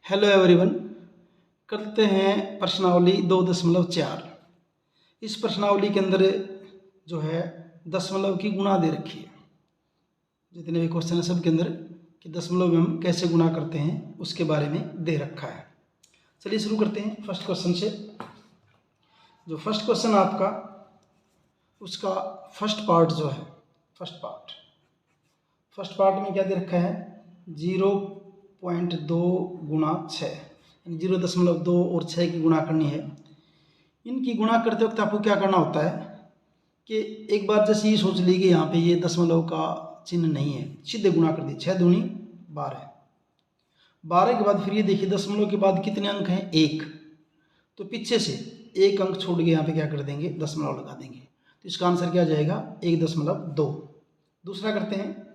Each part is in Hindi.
हेलो एवरीवन, करते हैं प्रश्नावली 2.4। इस प्रश्नावली के अंदर जो है दशमलव की गुणा दे रखी है। जितने भी क्वेश्चन है सब के अंदर कि दशमलव में हम कैसे गुणा करते हैं उसके बारे में दे रखा है। चलिए शुरू करते हैं फर्स्ट क्वेश्चन से। जो फर्स्ट क्वेश्चन आपका उसका फर्स्ट पार्ट जो है फर्स्ट पार्ट में क्या दे रखा है 0.2 गुणा 6, यानी 0.2 और 6 की गुणा करनी है। इनकी गुणा करते वक्त आपको क्या करना होता है कि एक बार जैसे ये सोच ली कि यहाँ पे ये दशमलव का चिन्ह नहीं है, सीधे गुणा कर दी। 6 दूनी 12, 12 के बाद फिर ये देखिए दशमलव के बाद कितने अंक हैं 1, तो पीछे से एक अंक छोड़ के यहाँ पे क्या कर देंगे दशमलव लगा देंगे। तो इसका आंसर क्या आ जाएगा 1.2। दूसरा करते हैं।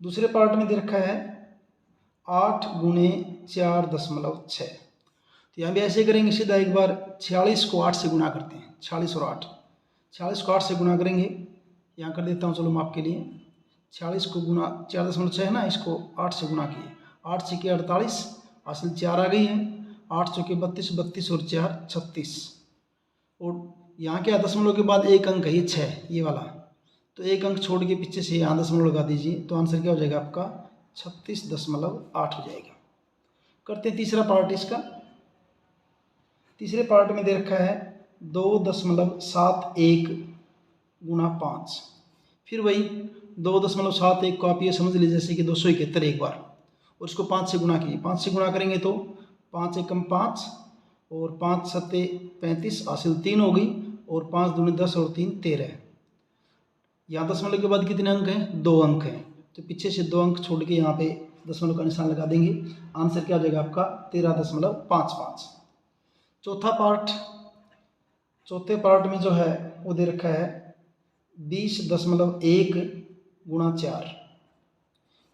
दूसरे पार्ट में दे रखा है 8 गुणे 4.6। तो यहाँ भी ऐसे करेंगे सीधा, एक बार 46 को 8 से गुणा करते हैं। 46 और 8, 46 को 8 से गुणा करेंगे। यहाँ कर देता हूँ चलो मैं आपके लिए। 46 को गुणा 4.6 है ना, इसको 8 से गुणा किए। 8 से 48, असल 4 आ गई है। 8 चौके 32, 32 और 4 36। और यहाँ क्या दशमलव के बाद एक अंक है ये 6, ये वाला, तो एक अंक छोड़ के पीछे से यहाँ दशमलव लगा दीजिए। तो आंसर क्या हो जाएगा आपका 36.8 हो जाएगा। करते हैं तीसरा पार्ट इसका। तीसरे पार्ट में दे रखा है 2.71 गुणा 5। फिर वही 2.71 को आप ये समझ लीजिए जैसे कि 271 एक बार, और इसको 5 से गुणा कीजिए। 5 से गुणा करेंगे तो 5 एकम 5 और 5 सत्ते 35, हासिल 3 हो गई, और 5 दूनी 10 और 3 13। यहाँ दशमलव के बाद कितने अंक हैं 2 अंक हैं, तो पीछे से 2 अंक छोड़ के यहाँ पे दशमलव का निशान लगा देंगे। आंसर क्या हो जाएगा आपका 13.55। चौथे पार्ट में जो है वो दे रखा है 20.1 गुणा 4।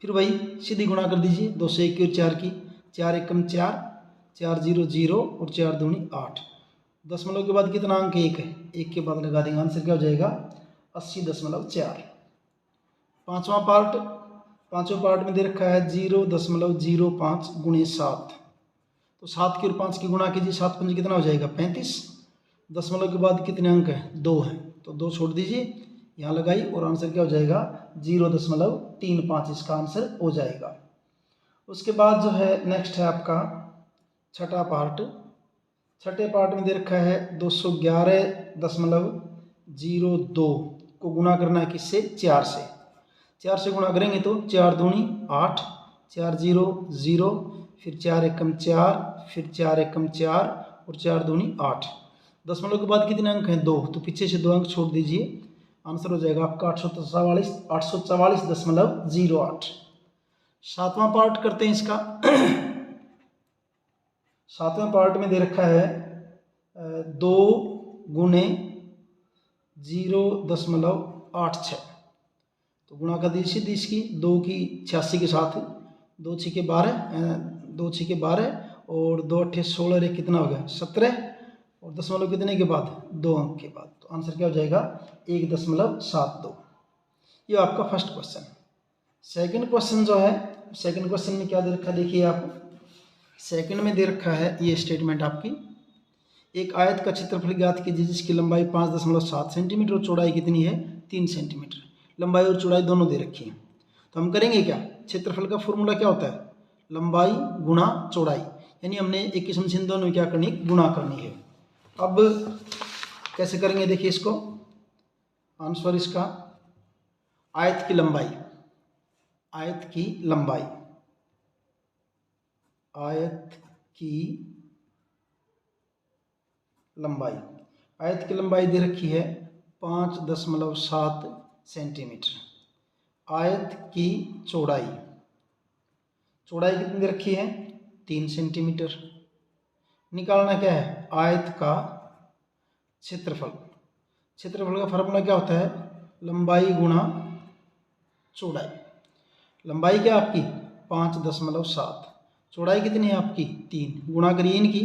फिर वही सीधी गुणा कर दीजिए 2 से 1 और 4 की। 4 एकम 4, 4 0 0 और 4 दूनी 8। दशमलव के बाद कितना अंक 1 है, 1 के बाद लगा देंगे। आंसर क्या हो जाएगा 80.4। पांचवा पार्ट में दे रखा है 0.05 गुणे 7। तो 7 की और 5 की गुणा कीजिए। 7 पंजे कितना हो जाएगा 35। दशमलव के बाद कितने अंक हैं 2 हैं, तो 2 छोड़ दीजिए, यहाँ लगाई, और आंसर क्या हो जाएगा 0.35। इसका आंसर हो जाएगा। उसके बाद जो है नेक्स्ट है आपका छठा पार्ट। छठे पार्ट में दे रखा है 211.02 को गुणा करना है किससे 4 से। 4 से गुणा करेंगे तो 4 दूनी 8, 4 0 0, फिर 4 एकम 4, फिर 4 एकम 4 और 4 दूनी 8। दशमलव के बाद कितने अंक हैं 2, तो पीछे से 2 अंक छोड़ दीजिए। आंसर हो जाएगा आपका 844.08। सातवां पार्ट करते हैं इसका। सातवें पार्ट में दे रखा है 2 गुणे 0.86। तो गुणा कर दीजिए सीधी इसकी। 2 की 86 के साथ 2 6 के 12, 2 6 के 12 और 2 8 16, रे कितना हो गया 17, और दशमलव कितने के बाद 2 अंक के बाद। तो आंसर क्या हो जाएगा 1.72। ये आपका फर्स्ट क्वेश्चन। सेकंड क्वेश्चन जो है, सेकंड क्वेश्चन में क्या दे रखा है देखिए आप। सेकंड में दे रखा है ये स्टेटमेंट आपकी, एक आयत का क्षेत्रफल ज्ञात कीजिए जिसकी लंबाई 5.7 सेंटीमीटर और चौड़ाई कितनी है 3 सेंटीमीटर। लंबाई और चौड़ाई दोनों दे रखी है। तो हम करेंगे क्या, क्षेत्रफल का फॉर्मूला क्या होता है लंबाई गुणा चौड़ाई, यानी हमने एक किस्म से इन दोनों में क्या करनी गुणा करनी है। अब कैसे करेंगे देखिए इसको। आंसर इसका आयत की लंबाई, आयत की लंबाई दे रखी है 5.7 सेंटीमीटर। आयत की चौड़ाई कितनी दे रखी है 3 सेंटीमीटर। निकालना क्या है आयत का क्षेत्रफल का फार्मूला क्या होता है लंबाई गुणा चौड़ाई। लंबाई क्या आपकी 5.7, चौड़ाई कितनी है आपकी 3, गुणा करिए इनकी।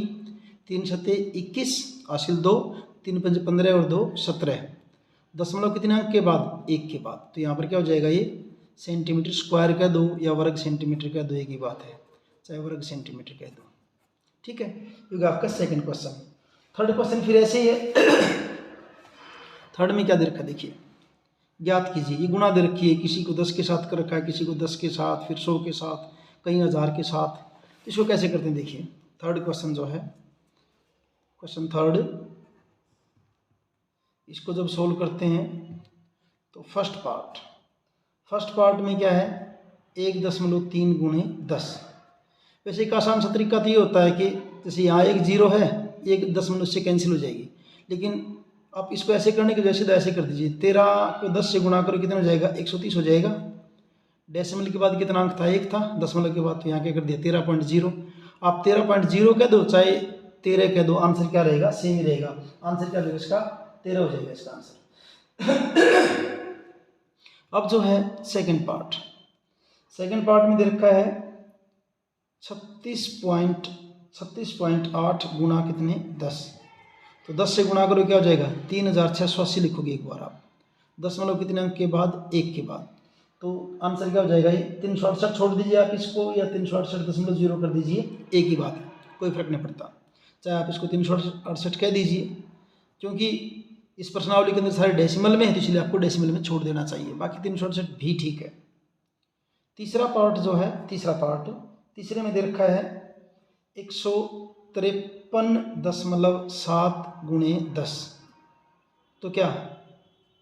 3 सत्ते 21, हासिल 2, 3 पंजे 15 और 2 17। दशमलव कितने अंक के बाद 1 के बाद। तो यहाँ पर क्या हो जाएगा ये सेंटीमीटर स्क्वायर का 2 या वर्ग सेंटीमीटर का 2 एक ही बात है। चाहे वर्ग सेंटीमीटर कह दो। ठीक है, ये होगा आपका सेकंड क्वेश्चन। थर्ड क्वेश्चन फिर ऐसे ही है। थर्ड में क्या दे रखा देखिए, ज्ञात कीजिए। ये गुणा दे रखी है, किसी को 10 के साथ कर रखा है, किसी को 10 के साथ, फिर 100 के साथ, कई हज़ार के साथ। इसको कैसे करते हैं देखिए। थर्ड क्वेश्चन जो है, क्वेश्चन थर्ड, इसको जब सोल्व करते हैं तो फर्स्ट पार्ट में क्या है, 1.3 गुणे 10। वैसे एक आसान सा तरीका तो ये होता है कि जैसे यहाँ एक जीरो है, 1 से कैंसिल हो जाएगी, लेकिन आप इसको ऐसे करने की वजह से ऐसे कर दीजिए। 13 को 10 से गुणा करो, कितना हो जाएगा, 130 हो जाएगा। डेसिमल के बाद कितना अंक था, 1 था, दशमलव के बाद तो यहाँ क्या कर दिया, 13.0। आप 13.0 कह दो चाहे 13 कह दो, आंसर क्या रहेगा, सेम ही रहेगा। आंसर क्या रहेगा इसका, 13 हो जाएगा इसका आंसर। अब जो है सेकंड पार्ट में दे रखा है 36.8 गुणा कितने, 10। तो 10 से गुणा करो, क्या हो जाएगा, 3680 लिखोगे एक बार आप, दशमलव कितने अंक के बाद, 1 के बाद। तो आंसर क्या हो जाएगा, ये 368 छोड़ दीजिए आप इसको, या 368.0 कर दीजिए, एक ही बात है, कोई फर्क नहीं पड़ता। चाहे आप इसको 368 कह दीजिए, क्योंकि इस प्रश्नावली के अंदर सारे डेसिमल में है, तो इसलिए आपको डेसिमल में छोड़ देना चाहिए, बाकी 368 भी ठीक है। तीसरा पार्ट जो है, तीसरे में दे रखा है 153.7 गुणे 10। तो क्या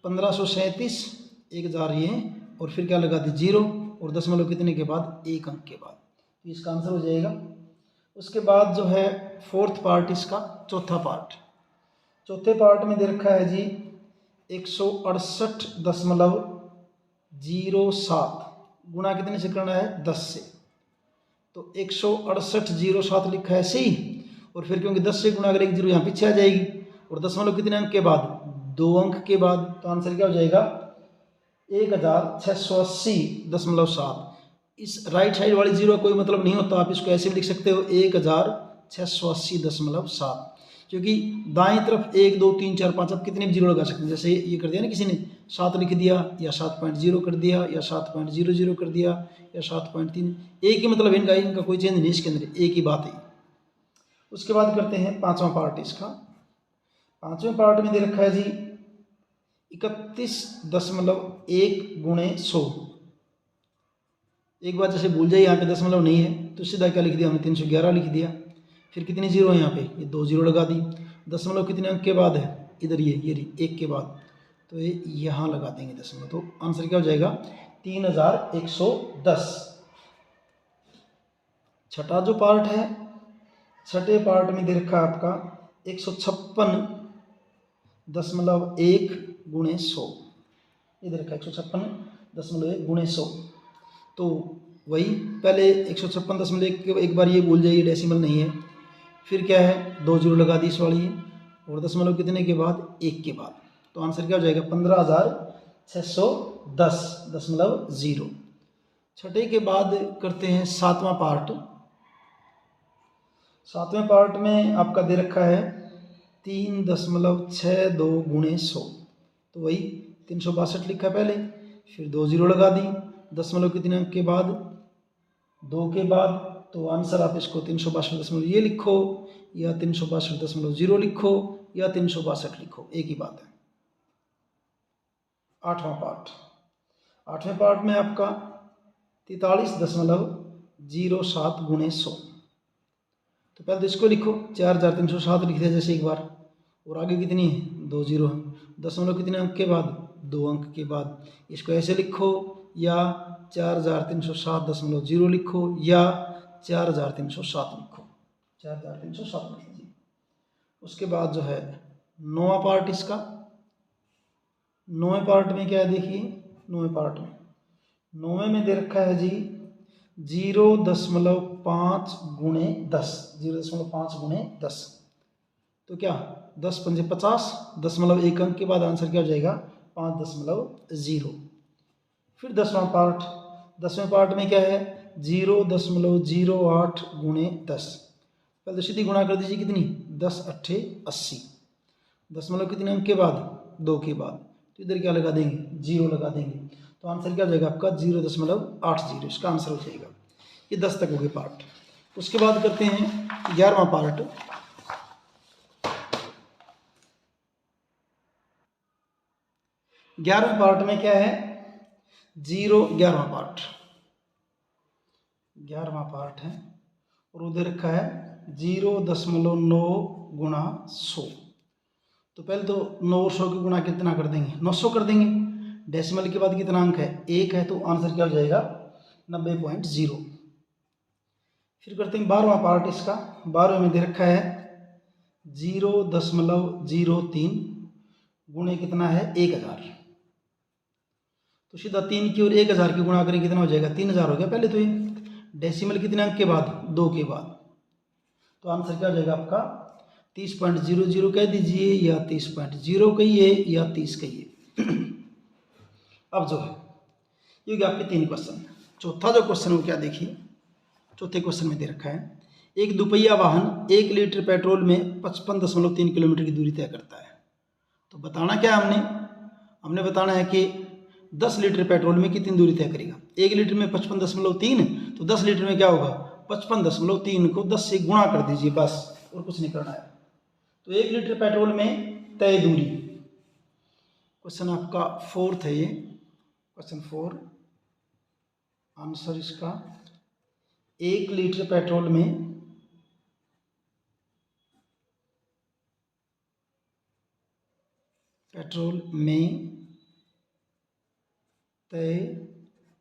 1537, 1000 ये, और फिर क्या लगा दी, 0, और दशमलव कितने के बाद, 1 अंक के बाद। तो इसका आंसर हो जाएगा। उसके बाद जो है फोर्थ पार्ट, इसका चौथे पार्ट में दे रखा है जी 168.07 गुणा कितने से करना है, 10 से। तो 168.07 लिखा है सी, और फिर क्योंकि 10 से गुणा अगर 1 जीरो यहाँ पीछे आ जाएगी, और दशमलव कितने अंक के बाद, 2 अंक के बाद। तो आंसर क्या हो जाएगा, 1680.7। इस राइट साइड वाली जीरो का कोई मतलब नहीं होता, आप इसको ऐसे भी लिख सकते हो 1680.7, क्योंकि दाएं तरफ 1 2 3 4 5 आप कितने भी जीरो लगा सकते हैं। जैसे ये कर दिया ना किसी ने, 7 लिख दिया, या 7.0 कर दिया, या 7.00 कर दिया, या 7.3, एक ही मतलब इनका कोई चेंज नहीं, इसके अंदर एक ही बात है। उसके बाद करते हैं पांचवा पार्ट। इसका पांचवें पार्ट में दे रखा है जी 31.1 गुणे 100। एक बार जैसे भूल जाइए, यहाँ पे दशमलव नहीं है तो सीधा क्या लिख दिया हमने, 311 लिख दिया। फिर कितनी जीरो है यहाँ पे, ये 2 जीरो लगा दी। दशमलव कितने अंक के बाद है, इधर ये 1 के बाद, तो ये यहाँ लगा देंगे दशमलव। तो आंसर क्या हो जाएगा, 3110। छठा जो पार्ट है, छठे पार्ट में दे रखा आपका 156.1 गुणे 100। इधर रखा 156.1 गुणे 100। तो वही पहले 156.1 एक बार ये भूल जाइए, डेसिमल नहीं है। फिर क्या है, 2 जीरो लगा दी इस वाली, और दशमलव कितने के बाद, 1 के बाद। तो आंसर क्या हो जाएगा, 15,610.0। छठे के बाद करते हैं सातवां पार्ट। सातवें पार्ट में आपका दे रखा है 3.62 गुणे 100। तो वही 362 लिखा पहले, फिर 2 जीरो लगा दी, दशमलव कितने अंक के बाद, 2 के बाद। तो आंसर आप इसको 362 ये लिखो, या 362.0 लिखो, या 362 लिखो, एक ही बात है। आठवां पार्ट, आठवें पार्ट में आपका 43.07 गुणे 100। तो पहले तो इसको लिखो, 4307 लिख दिया जैसे एक बार, और आगे कितनी है, 2 जीरो है। दशमलव कितने अंक के बाद, 2 अंक के बाद। इसको ऐसे लिखो, या 4307.0 लिखो, या 4307 लिखो, 4307 लिख लीजिए। उसके बाद जो है नौवां पार्ट। इसका नौवें पार्ट में क्या है देखिए, नौवें में दे रखा है जी 0.5 गुणे 10। 0.5 गुणे 10। तो क्या 10 पंजे 50, दशमलव 1 अंक के बाद आंसर क्या हो जाएगा, 5.0। फिर 10वां पार्ट, 10वें पार्ट में क्या है, 0.08 गुणे 10। पहले तो सीधी गुणा कर दीजिए, कितनी, 10 अट्ठे 80, दशमलव कितने अंक के बाद, 2 के बाद। तो इधर क्या लगा देंगे, 0 लगा देंगे। तो आंसर क्या हो जाएगा आपका 0.80। इसका आंसर हो जाएगा। ये 10 तक हो गए पार्ट। उसके बाद करते हैं 11वां पार्ट। 11वें पार्ट में क्या है, 11वां पार्ट, 11वां पार्ट है और उधर रखा है 0.9 गुणा 100। तो पहले तो 9 और 100 की गुणा कितना कर देंगे, 900 कर देंगे। डेसिमल के बाद कितना अंक है, 1 है, तो आंसर क्या हो जाएगा 90.0। फिर करते हैं 12वां पार्ट इसका। 12वें में दे रखा है 0.03 गुणे कितना है 1000। तो सीधा 3 की और 1000 की गुणा करें कितना हो जाएगा, 3000 हो गया। पहले तो ये डेसिमल कितने अंक के बाद, 2 के बाद, तो आंसर क्या हो जाएगा आपका 30.00 कह दीजिए, या 30.0 कहिए, या 30 कहिए। अब जो है ये हो गया आपके 3 क्वेश्चन। चौथा जो क्वेश्चन वो क्या देखिए, चौथे क्वेश्चन में दे रखा है एक दुपहिया वाहन 1 लीटर पेट्रोल में 55.3 किलोमीटर की दूरी तय करता है। तो बताना क्या है, हमने बताना है कि 10 लीटर पेट्रोल में कितनी दूरी तय करेगा। 1 लीटर में 55.3, तो 10 लीटर में क्या होगा, 55.3 को 10 से गुणा कर दीजिए, बस, और कुछ नहीं करना है। तो 1 लीटर पेट्रोल में तय दूरी, क्वेश्चन आपका 4th है ये, क्वेश्चन 4। आंसर इसका 1 लीटर पेट्रोल में तय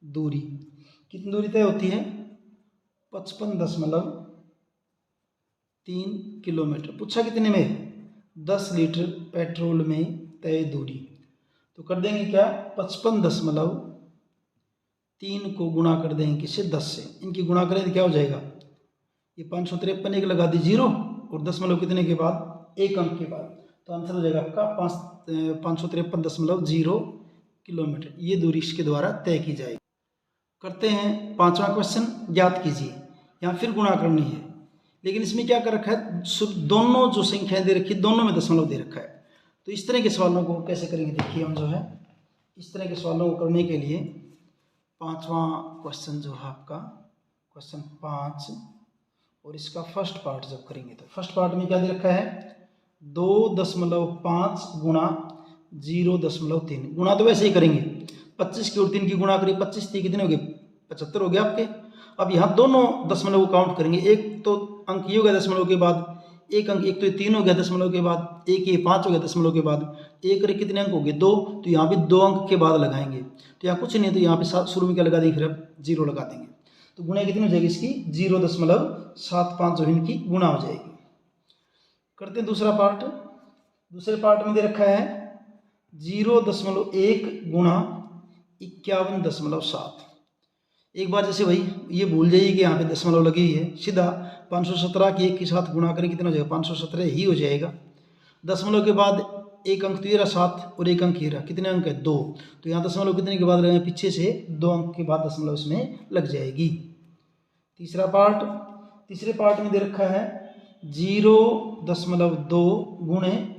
दूरी, कितनी दूरी तय होती है, 55.3 किलोमीटर। पूछा कितने में, 10 लीटर पेट्रोल में तय दूरी। तो कर देंगे क्या, 55.3 को गुणा कर देंगे किससे, 10 से। इनकी गुणा करें तो क्या हो जाएगा, ये 553, एक लगा दी 0, और दशमलव कितने के बाद, 1 अंक के बाद। तो आंसर हो जाएगा आपका 553.0 किलोमीटर। ये दूरी इसके द्वारा तय की जाएगी। करते हैं 5वां क्वेश्चन, ज्ञात कीजिए। यहाँ फिर गुणा करनी है, लेकिन इसमें क्या कर रखा है, दोनों जो संख्याएं दे रखी है दोनों में दशमलव दे रखा है। तो इस तरह के सवालों को कैसे करेंगे, देखिए हम जो है इस तरह के सवालों को करने के लिए 5वां क्वेश्चन जो है आपका क्वेश्चन 5, और इसका फर्स्ट पार्ट जब करेंगे तो फर्स्ट पार्ट में क्या दे रखा है, 2.5 गुणा 0.3। गुणा तो वैसे ही करेंगे, 25 की और 3 की गुणा करिए, 25 3 कितने हो गए, 75 हो गए आपके। अब यहाँ दोनों दशमलव को काउंट करेंगे, एक तो अंक ये हो गया दशमलव के बाद, एक अंक, एक तो ये 3 हो गया दशमलव के बाद, एक ये 5 हो गया दशमलव के बाद, एक रे कितने अंक हो गए 2, तो यहाँ भी 2 अंक के बाद लगाएंगे। तो यहाँ कुछ नहीं है, तो यहाँ पे शुरू में क्या लगा देंगे, फिर अब 0 लगा देंगे। तो गुणा कितनी हो जाएगी इसकी, 0.75 जो इनकी गुणा हो जाएगी। करते हैं दूसरा पार्ट। दूसरे पार्ट में दे रखा है 0.1 गुणा 51.7। एक बार जैसे भाई ये भूल जाइए कि यहाँ पे दशमलव लगी हुई है, सीधा 517 की 1 के साथ गुणा करें कितना हो जाएगा, 517 ही हो जाएगा। दशमलव के बाद एक अंक तो ये रहा 7, और एक अंक ये रहा, कितने अंक है 2, तो यहाँ दशमलव कितने के बाद लगे, पीछे से 2 अंक के बाद दशमलव इसमें लग जाएगी। तीसरा पार्ट, तीसरे पार्ट में दे रखा है 0.2 गुणे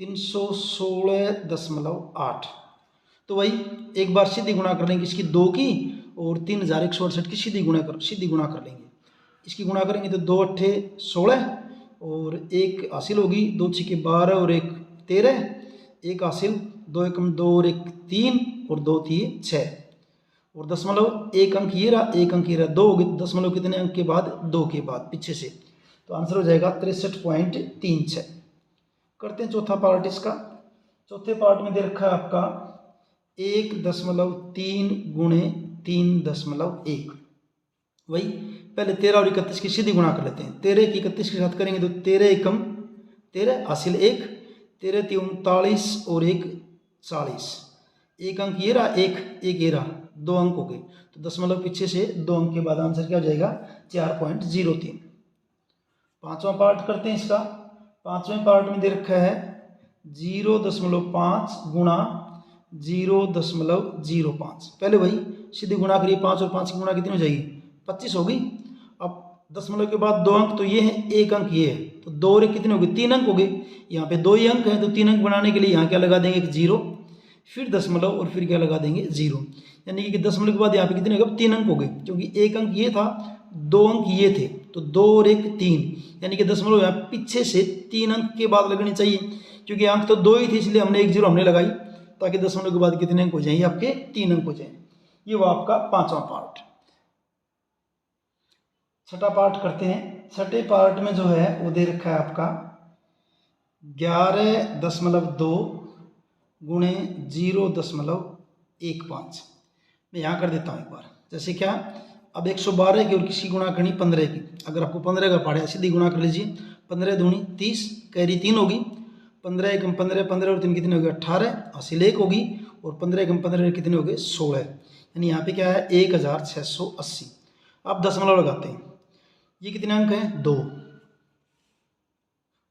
316.8। तो भाई एक बार सीधी गुणा कर लेंगे इसकी 2 की, और 3168 की सीधी गुणा कर लेंगे। इसकी गुणा करेंगे तो 2 8 16, और 1 हासिल होगी, 2 6 12, और 1 13, 1 हासिल, 2 1 2, और 1 3, और 2 3 6, और दशमलव एक अंक ये रहा, एक अंक ये रहा, 2 हो गए। दशमलव कितने अंक के बाद, 2 के बाद पीछे से, तो आंसर हो जाएगा 63.36। करते हैं चौथा पार्ट इसका। चौथे पार्ट में दे रखा है आपका 1.3 गुणे 3.1। वही पहले 13 और 31 की सीधी गुणा कर लेते हैं। 13 की 31 के साथ करेंगे तो 13 एकम 13 हासिल 1, 13 3 39, और 1 40, एक अंक ये रहा, एक ये रहा, 2 अंक हो गए। तो दशमलव पीछे से 2 अंक के बाद आंसर क्या हो जाएगा, 4.03। पांचवा पार्ट करते हैं इसका। पांचवें पार्ट में दे रखा है 0.5 गुणा 0.05। पहले वही सीधी गुणा करिए, 5 और 5 की गुणा कितनी हो जाएगी, 25 हो गई। अब दशमलव के बाद 2 अंक तो ये है, एक अंक ये है, तो 2 और 1 कितने हो गए, 3 अंक हो गए। यहाँ पे 2 ही अंक है, तो 3 अंक बनाने के लिए यहाँ क्या लगा देंगे, 0, फिर दशमलव, और फिर क्या लगा देंगे 0। यानी कि दशमलव के बाद यहाँ पे कितने हो गए, 3 अंक हो गए, क्योंकि एक अंक ये था, दो अंक ये थे, तो 2 और 1 3, यानी कि दशमलव यहाँ पीछे से 3 अंक के बाद लगनी चाहिए, क्योंकि अंक तो 2 ही थे, इसलिए हमने 1 0 हमने लगाई, ताकि दशमलव के बाद कितने अंक हो जाएंगे आपके 3 अंक हो जाए। ये वो आपका 5वां पार्ट। छठा पार्ट करते हैं। छठे पार्ट में जो है वो दे रखा है आपका 11.2 गुणे 0.15। मैं यहाँ कर देता हूँ एक बार, जैसे क्या, अब 112 की और किसी गुणा करनी 15 की। अगर आपको 15 का पड़ा है सीधी गुणा कर लीजिए, 15 दूनी 30, कैरी 3 होगी, 15 एकम 15, 15 और 3 कितने हो गए 18, हासिल 1 होगी, और 15 एकम 15 कितने हो गए 16, यानी यहाँ पे क्या है 1680। अब दशमलव लगाते हैं, ये कितने अंक हैं 2,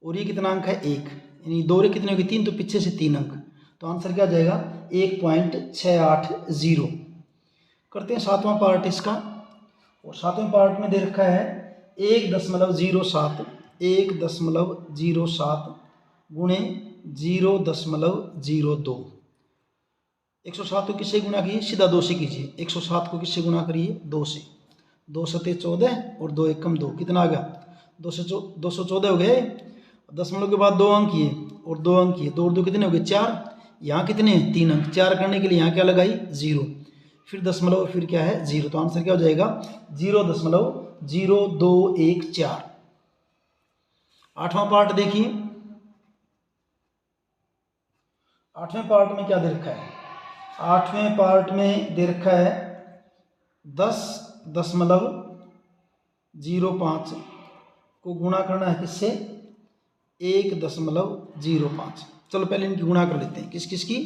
और ये कितना अंक है 1, यानी 2 रे कितने हो गए 3, तो पीछे से 3 अंक, तो आंसर क्या आ जाएगा 1.680। करते हैं 7वां पार्ट इसका, और 7वें पार्ट में दे रखा है 1.07 गुणे 0.02। 107 को किससे गुणा कीजिए, सीधा 2 से कीजिए। 107 को किससे गुणा करिए 2 से, 2 सते 14 और 2 एकम 2, कितना आ गया 214 हो गए। दशमलव के बाद 2 अंक ये और 2 अंक ये, 2 और 2 कितने हो गए 4, यहाँ कितने हैं 3 अंक, 4 करने के लिए यहाँ क्या लगाई 0, फिर दशमलव, फिर क्या है 0, तो आंसर क्या हो जाएगा 0.0214। 8वां पार्ट देखिए, 8वें पार्ट में क्या दे रखा है, 8वें पार्ट में दे रखा है 10.05 को गुणा करना है किससे 1.05। चलो पहले इनकी गुणा कर लेते हैं, किस किस की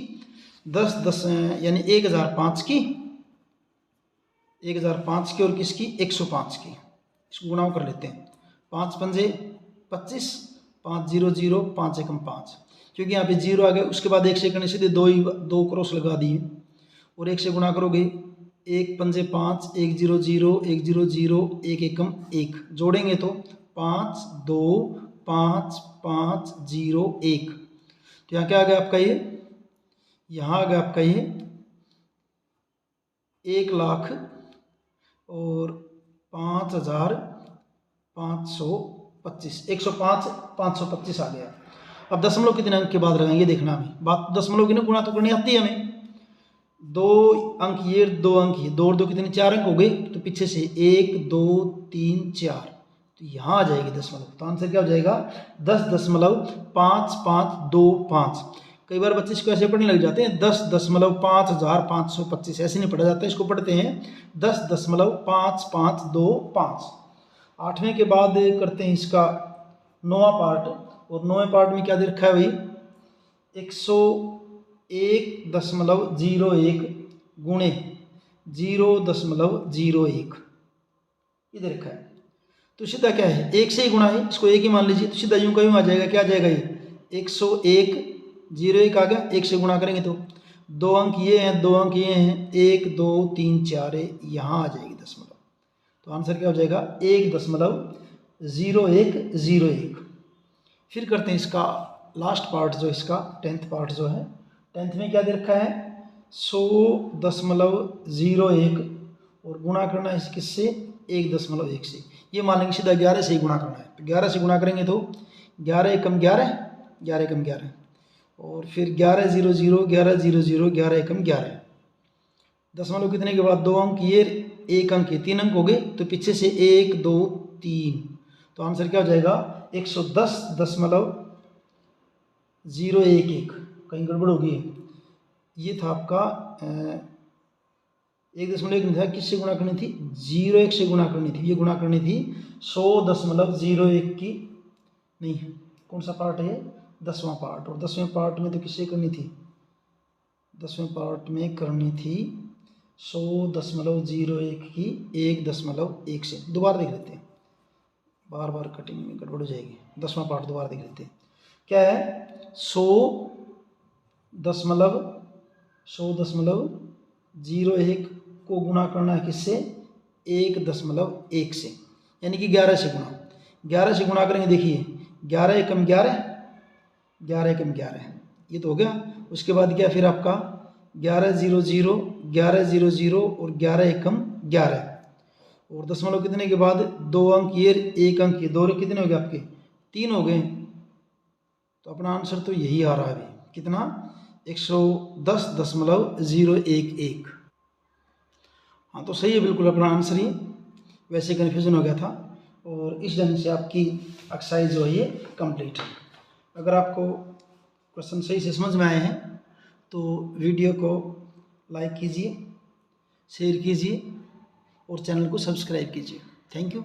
10 यानी 1005 की, 1005 की और किसकी 105 की, इसको गुणा कर लेते हैं। 5 पंजे 25, 5 0 0, 5 एकम 5, क्योंकि यहाँ पे 0 आ गया, उसके बाद 1 से करने सीधे 2 क्रॉस लगा दिए, और 1 से गुणा करोगे 1 पंजे 5, 1 0 0, 1 0 0, 1 एकम 1, जोड़ेंगे तो 5 2 5 5 0 1, तो यहाँ क्या आ गया आपका ये, यहाँ आ गया आपका ये 1,00,000 और 5,525, 105 525 आ गया। अब दशमलव कितने अंक के बाद लगाएंगे देखना, हमें बात दशमलव की ना गुणा तो करनी आती है हमें। 2 अंक ये 2 अंक ये, 2 और 2 कितने 4 अंक हो गए, तो पीछे से 1 2 3 4, तो यहाँ आ जाएगी दशमलव, तो आंसर क्या हो जाएगा 10.5525। कई बार बच्चे इसको ऐसे पढ़ने लग जाते हैं 10.5525, ऐसे नहीं पढ़ा जाता, इसको पढ़ते हैं 10.5525। 8वें के बाद करते हैं इसका 9वां पार्ट, और 9वें पार्ट में क्या दे रखा है भाई 101.01 गुणे 0.01, ये दे रखा है। तो सीधा क्या है 1 से ही गुणा है, इसको 1 ही मान लीजिए, तो सीधा यूं का यूं आ जाएगा, क्या आ जाएगा ये 101 01 आ गया, 1 से गुणा करेंगे तो 2 अंक ये हैं 2 अंक ये हैं, 1 2 3 4 है, यहाँ आ जाएगी दशमलव, तो आंसर क्या हो जाएगा 1.0101। फिर करते हैं इसका लास्ट पार्ट, जो इसका 10th पार्ट जो है, 10th में क्या दे रखा है 100.01 और गुणा करना है किससे 1.1 से, ये मान लेंगे सीधा 11 से ही गुणा करना है, तो 11 से गुणा करेंगे तो 11 एकम 11, 11 एकम 11, और फिर 11 0 0, 11 0 0, 11 एकम 11, दशमलव कितने के बाद 2 अंक ये 1 अंक ये 3 अंक हो गए, तो पीछे से 1 2 3, तो आंसर क्या हो जाएगा 110.011। कहीं गड़बड़ होगी, ये था आपका 1.1 नहीं था, किससे गुणा करनी थी 0.1 से गुणा करनी थी, ये गुणा करनी थी 100.01 की, नहीं कौन सा पार्ट है 10वां पार्ट, और 10वें पार्ट में तो किससे करनी थी, 10वें पार्ट में करनी थी 100.01 की 1.1 से। दोबारा देख लेते हैं, बार बार कटिंग में गड़बड़ हो जाएगी, 10वां पार्ट दोबारा देख लेते हैं, क्या है 100.01 को गुणा करना है किससे 1.1 से, यानी कि 11 से गुणा, 11 से गुणा करेंगे, देखिए 11 एकम 11, 11 एकम 11, ये तो हो गया। उसके बाद क्या फिर आपका 11 0 0, 11 0 0 और 11 एकम 11, और दशमलव कितने के बाद 2 अंक ये 1 अंक ये, 2 कितने हो गए आपके 3 हो गए। तो अपना आंसर तो यही आ रहा है अभी, कितना 110.011। हाँ तो सही है बिल्कुल अपना आंसर ही, वैसे कन्फ्यूज़न हो गया था। और इस ढंग से आपकी एक्सरसाइज जो है ये कंप्लीट है। अगर आपको क्वेश्चन सही से समझ में आए हैं तो वीडियो को लाइक कीजिए, शेयर कीजिए और चैनल को सब्सक्राइब कीजिए। Thank you.